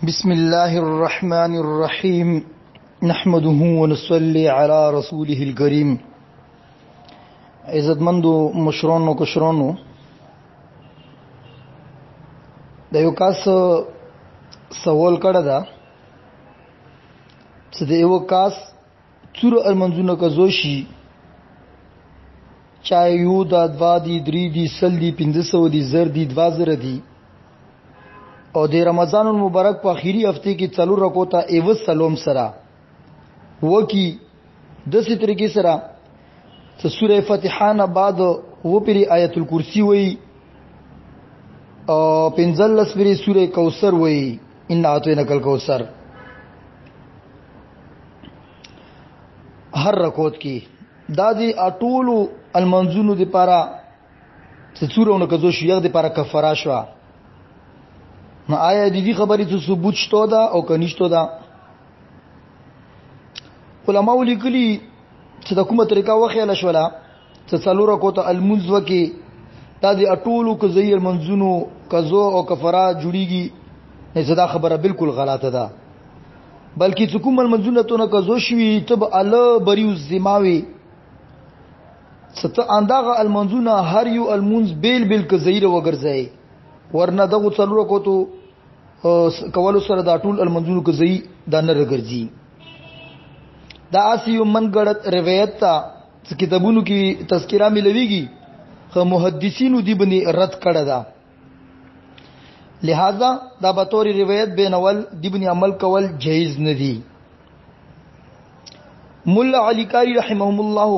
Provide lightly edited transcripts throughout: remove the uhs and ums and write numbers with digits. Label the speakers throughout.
Speaker 1: بسم الله الرحمن الرحيم نحمده ونصلي على رسوله الكريم. عزتمندو مشرانو کشرانو، د یو کس سوال کړه دا چې د یو کس څور المنځونه کزوشي چا یو دا دوا دی درې دی سل دی 500 دی زر دی 2000 دی او د رمضان المبارک په اخری هفته کې څلور رکعات ایو سلام سره وکی د څه طریقې سره چې سوره فاتحه نه بعد و پری آیت الکرسی وای او پنځل لسپری سوره کوثر وای ان اعطیناک الکوثر هر رکعت کې دا دی اټولو المنزونو دی پارا چې څورونه کزو شیغ دی پارا کفاره شو. نو آیا دې خبرې ته ثبوت شته دا او کنيشته دا؟ علماء لیکلي چې د کومه طریقه وخیاله شولا چې څلور رکعات المنز وکي دا د اټولو کزي المنزونو کزو او کفاره جوړیږي. نه دا خبره بالکل غلطه ده، بلکې چې کوم المنزونه ته نه کزو شوي تب الله بریو زماوي ست انداغه المنزونه هر یو المنز بیل بیل کزیره وګرځي ورنه دغه څلور رکعاتو کولو سره دا ټول المنزور کزئی دا نه رګرځي. دا اسی من غړت روایت تا کتابونو کې تذکرہ ملويږي خو محدثینو دی بني رد کړه دا، لہذا دا به تور روایت بینول دی بني عمل کول جایز نه دی. مولا علی کاری رحمهم الله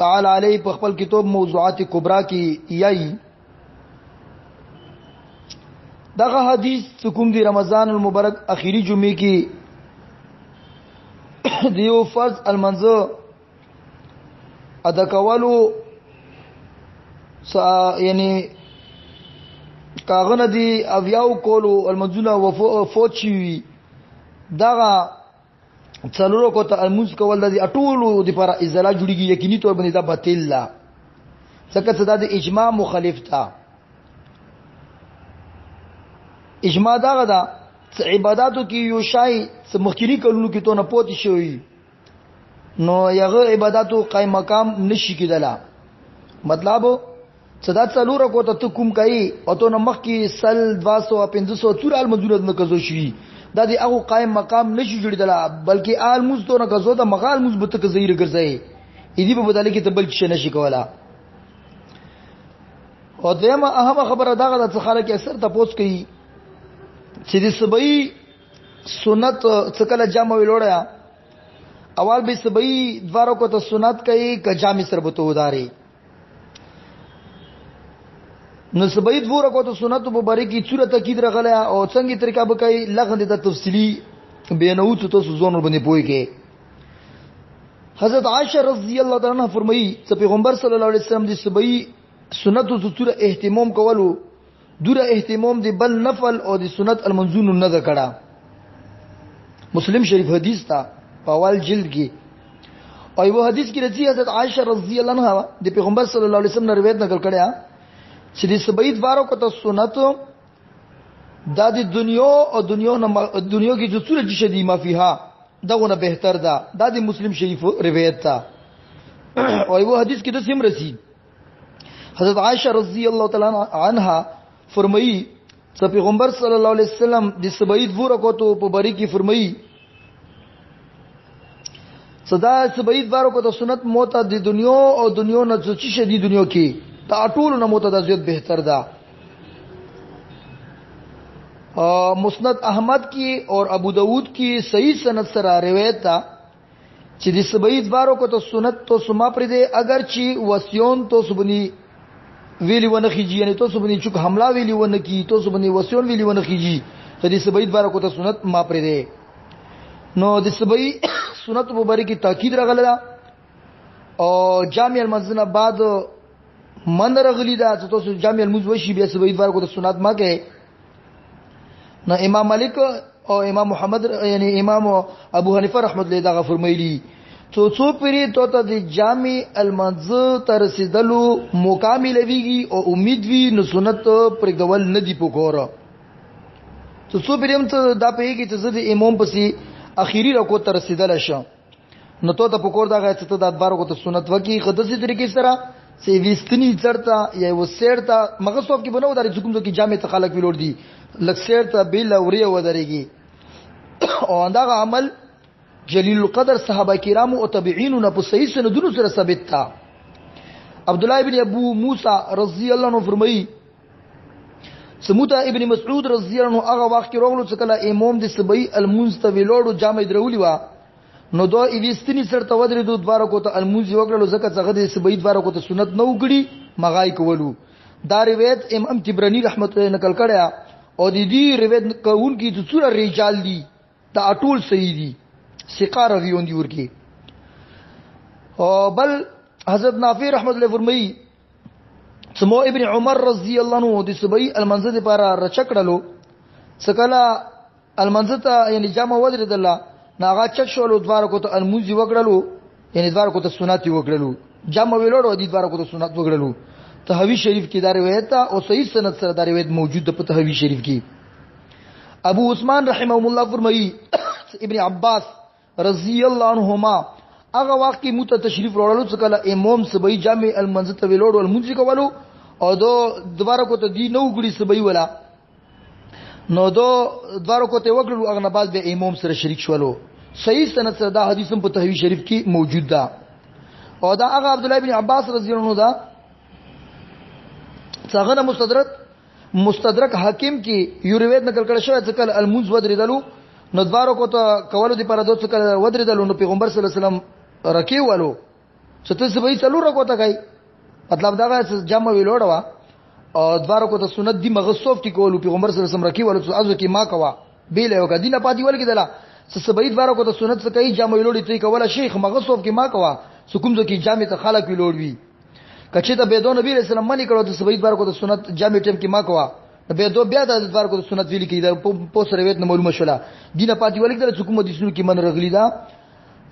Speaker 1: تعالی علیه په خپل کتاب موضوعات کبرا کې یای دغه حدیث کوم دی رمضان المبارک اخری جمعې کې دیو فرض المنځ ادا کولو یعنی کاغنه دی اویاو کولو المنځونه فوت شي دغه څلورو کوته المنځ کول د اټولو د پر ازاله جوړیږي یقیني تور باندې دا باطل لا څنګه چې د اجماع مخالف تا. اجماع دا غدا عبادتو کې یو شای مخکینی کلونو کې تو نه پوت شوی نو یغه عبادتو قائم مقام نشي کېدلا. مطلب صدا څلور کوته ته کوم کوي او تو نه مخ کې سل 200 500 څور المنزورت نه کزو شي دا دی هغه قائم مقام نشي جوړیدلا، بلکې المز تو نه کزو دا مقال مثبت کزیر ګرځي دې په بدل کې تبل شي نشي کولا. او دغه اهم خبره دا غدا څخه خلک اکثر تاسو کوي چې د صبحي سنت څکله جامع ویلوړیا اول به صبحي دوارو کو ته سنت کوي ک جامع سره بته وداري نو صبحي دوارو کو ته سنت مبارک کی صورت تاکید رغلیا او څنګه طریقہ به کوي لغند د تفصیلی بینو ته تاسو زونر باندې پوي کې. حضرت عائشہ رضی الله تعالی عنها فرمایي چې پیغمبر صلی الله علیه وسلم د صبحي سنت او صورت اهتمام کولو دوره اهتمام دی بل نفل او دی سنت المنزون نه ده کړه. مسلم شریف حدیث تا پاول جلد کې او یو حدیث کې راځي حضرت عائشہ رضی الله عنها د پیغمبر صلی الله علیه وسلم روایت نقل کړه چې د سبعید وارو کو ته سنت د دنیا او دنیا کې جو څوره شدي ما فيها دغه بهتر ده. د مسلم شریف روایت تا او یو حدیث کې د سیم رسی حضرت عائشہ رضی الله تعالی عنها فرمائی چې پیغمبر صلی الله علیه وسلم د سبعید وو رکعاتو په بری کې فرمائی صدا سبعید وارو کو ته سنت موته د دنیا او دنیا نه چې شدي دنیا کې تا ټول نه موته د زیات بهتر ده. مسند احمد کی اور ابو داود کی صحیح سند سره روایت تا چې د سبعید وارو کو ته سنت تو سما پر دے اگر چی وسیون تو سبنی ویلی ونه خيجي یعنی تاسو باندې چوک حمله ویلی ونه کی تاسو باندې وسیون ویلی ونه خيجي خدي سبعید بار کو ته سنت ما پرې ده. نو د سبعی سنت مبارکی تاکید راغله او جامع المنزل بعد من رغلی دا تاسو جامع المنز وشي بیا سبعید بار کو ته سنت ما کې. نو امام مالک او امام محمد یعنی امام ابو حنیفه رحمت الله دا فرمایلی څو پری ته د جامع المنز تر رسیدلو مکمل ویږي او امید وی نو سنت پرګول نه دی پکوره. ته څو پریم ته دا پیږي چې زه د امام پسې اخیری رکعت ته رسیدل شم نو ته په کور دا غاڅ ته د ادبار کو ته سنت وکي قدسي طریقې سره سی وستنی چرتا یا وسیرتا مغصوب کې بنو درې کوم ځکه جامع ته خلق ویلور دي لک سیرتا بیل اوري و درېږي او دا عمل جلیل القدر صحابه کرام او تابعین نه په صحیح سندونو سره ثابت تا عبد الله ابن ابو موسی رضی الله عنه فرمایي سموتا ابن مسعود رضی الله عنه هغه وخت کې روغلو چې کله امام د سبعی المنستویلوړو جامع درولي وا نو دو ایوستنی سره تو درې دوه دواره کوته الموزي وکړلو ځکه څنګه د سبعی دواره کوته سنت نو وګړي مغای کولو دا روایت امام تبرانی رحمت الله نقل کړه او د دې روایت کوون کی د څوره رجال دي دا ټول صحیح دي ثقه رویون دي ورکی او بل حضرت نافع رحمت الله فرمایي سمو ابن عمر رضی الله عنه د سبعی المنزل لپاره رچکړلو سکلا المنزل ته یعنی جامع ودرید الله ناغه چک شولو دواره کوته الموزي وکړلو یعنی دواره کوته سنت وکړلو جامع ویلوړو دي دواره کوته سنت وکړلو تهوی شریف کې دا روایت او صحیح سند سره دا روایت موجود ده په تهوی شریف کې ابو عثمان رحمه الله فرمایي ابن عباس رضی الله عنهما هغه وخت کې مت تشریف وروړلو چې کله امام سبعی جامع المنزل ته ویلوړو الموزي کولو او دواره کوته دی نو ګړي سبعی ولا نو دواره کوته وکړو هغه نه بعد به امام سره شریک شولو صحیح سند سره دا حدیث په تهوی شریف کې موجود ده او دا هغه عبد الله ابن عباس رضی الله عنه دا څنګه مستدرک حاکم کې یو روایت نقل کړی شوی چې کله المنز ودریدلو نو دواره کوته کولو دی پر دوه کله ودریدلو نو پیغمبر صلی الله علیه وسلم رکی والو چې ته سبعی څلور رکعات کوي مطلب دا چې جمع ویلوړوا او دواره کوته سنت دی مغصوب کی کولو پیغمبر صلی الله علیه وسلم رکی والو ازو کې ما کوا بیل یو کدینه پاتې ول کېدله سبعی دواره کوته سنت څه کوي جمع ویلوړي ته کوله شیخ مغصوب کې ما کوا سکم ځکه جامع ته خلق ویلوړوي کچې ته به دو نبی رسول الله منی کړو ته سبعی دواره کوته سنت جامع ټیم کې ما کوا به دو بیا د دواره کوته سنت ویل کې دا په سره ویت نه معلومه شوله دینه پاتې ول کېدله چې کوم دي سنت کې من رغلی دا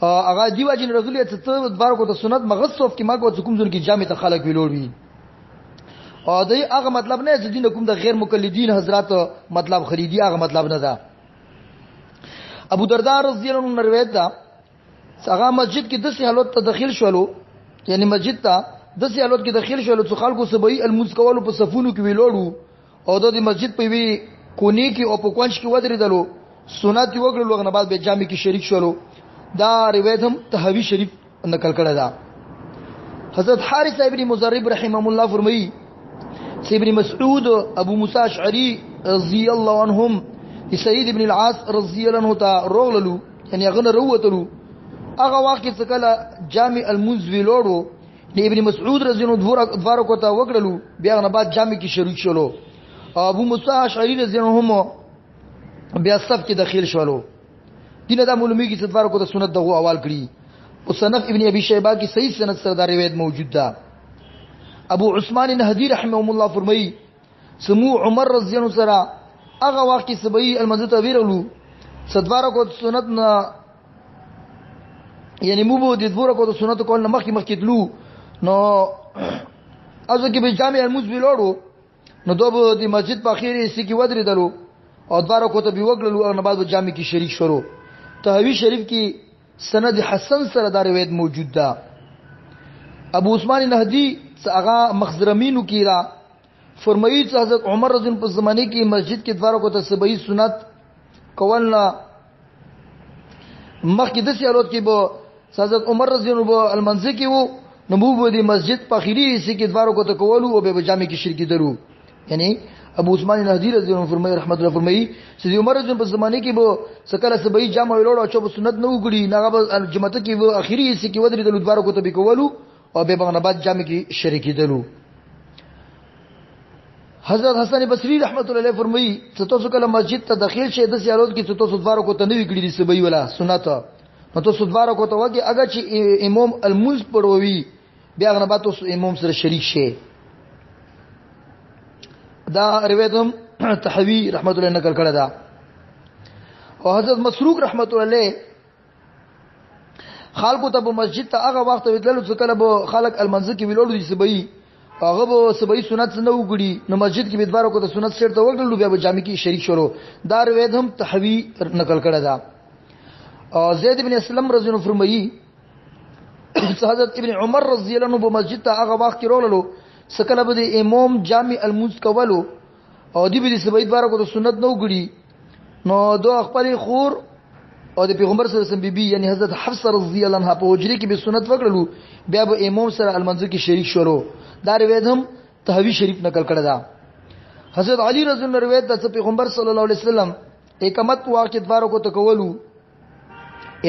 Speaker 1: هغه دیو جن رغلی ته دواره کوته سنت مغصوب کې ما کوته کوم ځکه جامع ته خلق ویلوړوي او دای هغه مطلب نه چې دین کوم د غیر مقلدین حضرات مطلب خریدي هغه مطلب نه ده ابو درداء رضی الله عنه روایت ده هغه مسجد کې د حالت ته داخل شولو یعنی مسجد ته د حالت کې داخل شولو چې خلکو سبعی المز کولو په صفونو کې ویلوړو او د مسجد په وی کونی کې او په کوچ کې ودرېدلو سنت وکړلو غنه بعد به جامع کې شریک شولو دا روایت هم تهوی شریف نقل کړه ده حضرت حارث ابن مزرب رحمه الله فرمایي ابن مسعود ابو موسی اشعری رضی الله عنهم سعید ابن العاص رضی الله عنه تا روللو یعنی هغه وروتلو هغه وخت چې کله جامع المنز ویلوړو ابن مسعود رضی الله عنه دواره کوته وکړلو بیا نه بعد جامع کې شروع شولو ابو موسی اشعری رضی الله عنه بیا صف کې داخل شولو دینه د معلومی کې دواره کوته سنت دغه اول کړی او صنف ابن ابي شيبه کې صحیح سند سره دا روایت موجود ده ابو عثمان النهدی رحمه الله فرمایي سمو عمر رضی الله عنه سره هغه وخت سبعی المنزل ته ویرلو صدواره کو سنت نه یعنی مو بو د دوره کو سنت کول نه مخکې دلو نو ازو کې به جامع المنزل ویلوړو نو دوه د مسجد په اخیری سې کې ودرېدلو او دواره کو ته به وګړلو او نه بعد جامع کې شریک شروع تهوی شریف کې سند حسن سره دا روایت موجود ده ابو عثمان النهدی هغه مخزرمینو کیرا فرمایي چې حضرت عمر رضی الله په زمانه کې مسجد کې دواره کوته سبعی سنت کولنا مخکې د سیالوت کې به حضرت عمر رضی الله په المنزل کې وو نو بو د مسجد په اخیری سې کې دواره کوته کولو او به جامع کې شرک درو یعنی ابو عثمان النهدی رضی الله عنه فرمایي رحمت الله فرمایي چې عمر رضی الله په زمانه کې به سکله سبعی جامع ویلوړ او چې سنت نو وګړي هغه جمعه کې به اخیری سې کې ودرې د دواره کوته به کولو او به باندې بعد جامع کې شریک دلو حضرت حسن بصری رحمت الله علیه فرمایي چې تاسو کله مسجد ته داخل شئ د سیالوت کې چې تاسو دواره کوته نوې کړی دي سبعی ولا سنت نو تاسو دواره کوته وګي اگر چې امام المنز پړوي بیا غنه بعد تاسو امام سره شریک شئ دا روایت هم تحوی رحمت الله نقل کړه دا او حضرت مسروق رحمت الله علیه خلکو ته په مسجد ته هغه وخت ویدل چې کله به خلک المنزل کې ویلوړو دي سبعی هغه به سبای سنت نه وګړي نو مسجد کې بدوارو کو ته سنت سره ته وګړو بیا به جامع کې شریک شروع دا روایت هم تحوی نقل کړه دا. زید بن اسلم رضی الله عنه فرمایي حضرت ابن عمر رضی الله عنه په مسجد ته هغه وخت کې رولو سکله به امام جامع الموز کولو او دی به سبای بدوارو کو ته سنت نه وګړي نو دو خپل خور او د پیغمبر صلی الله علیه وسلم بیبي یعنی حضرت حفصه رضی الله عنها په حجره کې به سنت وکړلو بیا به امام سره المنزل کې شریک شروع دا روایت هم تحوی شریف نقل کړه دا. حضرت علی رضی الله عنه روایت د پیغمبر صلی الله علیه وسلم اقامت واقع دوارو کو تکولو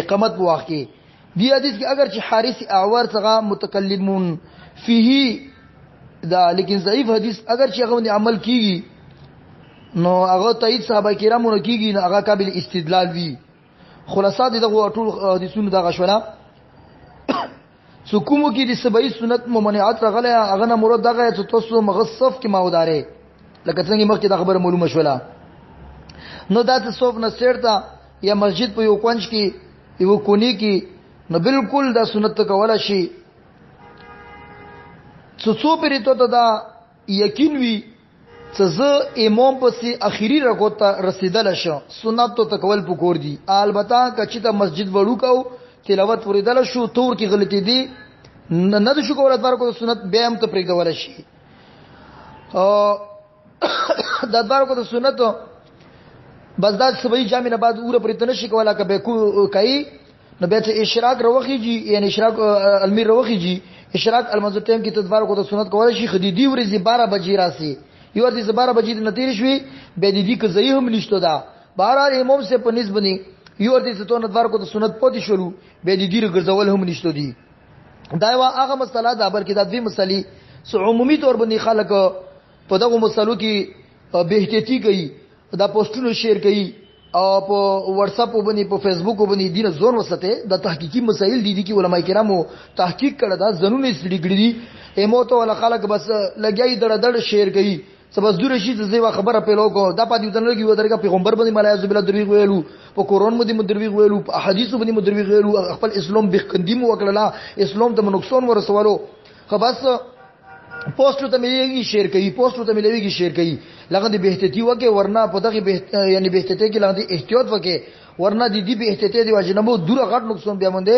Speaker 1: اقامت واقع دی حدیث کې اگر چې حارث اعور څنګه متکلمون فيه دا لیکن ضعیف حدیث اگر چې هغه عمل کیږي نو هغه تایید صحابه کرامو نه کیږي نو هغه قابل استدلال وی. خلاصات دغه ټول حدیثونو دغه شولا سکومو کې د سبعی سنت ممانعات راغله هغه نه مراد دغه چې تاسو مغصف کې ماودارې لکه څنګه مخکې دا خبره معلومه شولا نو دا تصوف نه سیرتا یا مسجد په یو کونج کې یو کونی کې نو بالکل دا سنت کوله شي څو پرې ته دا یقین وی چې زه امام پسې اخری رکعت رسیدل شو سنت ته کول پکور دي البته کچې ته مسجد وړو کو تلاوت ورېدل شو تور کې غلطي دي نه د شو کولات ورکو سنت بیا هم ته پرېږدول شي د بارکو د سنت بس دا سبای جامع نه بعد اوره پرې تنه شي کولا کبه کوي نو به ته اشراق روخیږي یعنی اشراق المیر روخیږي اشراق المنزل ټیم کې تدبار کو د سنت کول شي خدیدی ورځي 12 بجې راسي یو ورځي 12 بجې نه تیر شوي به دې کې زئی هم نشته دا بهر امام سے په نسبت بني یو ورځي ته تدبار کو د سنت پاتې شروع به دې ډیر ګرځول هم نشته دي دا یو هغه مسله ده بلکې دا دوی مسلې سو عمومي تور باندې خلک په دغه مسلو کې به احتیاطي کوي دا پوسټونه شیر کوي او په واتس اپ باندې په فیسبوک باندې دینه زون وسته د تحقیقي مسایل دي چې علماء کرامو تحقیق کړه دا زنونه سړي کړی دي ایموته ولا خلک بس لګیای دړ شیر کوي سبز دور شي زې خبره په لوګو دا پاتې ودن لګي ودرګه پیغمبر باندې ملایز بلا درویغ ویلو په قرآن باندې مدرویغ ویلو په احادیث باندې مدرویغ ویلو خپل اسلام بخندیم وکړه اسلام ته نقصان ورسولو خو بس پوسټ ته مليږي شیر کوي پوسټ ته مليږي شیر کوي لغه دې بهتتی وکي ورنه په دغه یعنی بهتتی کې لغه احتیاط وکي ورنه دې بهتتی دی واجنمو دوره غټ نقصان بیا مونږه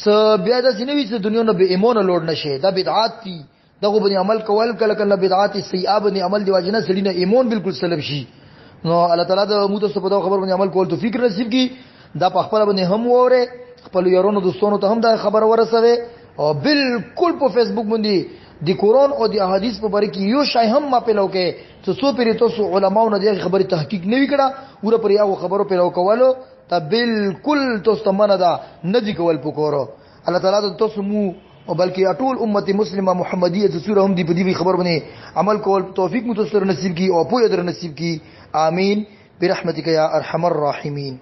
Speaker 1: س بیا د سینوي څخه دنیا نه به ایمان لوړ نشي دا بدعات دي دغه باندې عمل کول کله کله بدعات سیئه باندې عمل دی واجنه سړي نه ایمان بالکل سلب شي نو الله تعالی د مو ته په دغه خبر باندې عمل کول تو فکر نصیب کی دا په خپل باندې هم وره خپل یارونو دوستانو ته هم دا خبر ورسوي او بالکل په فیسبوک باندې د قرآن او د احادیث په باره کې یو شای هم ما پیلو کې څه څو پیری تاسو علماو نه د خبرې تحقیق نه وکړه ور پر یو خبرو پیلو کولو ته بالکل تاسو منه دا نه دی کول پکورو الله تعالی د تاسو مو او بلکې ټول امت مسلمه محمدیه د سوره هم دی په دې خبر باندې عمل کول توفیق مو تاسو نصیب کی او په در نصیب کی امین برحمتک یا ارحم الراحمین.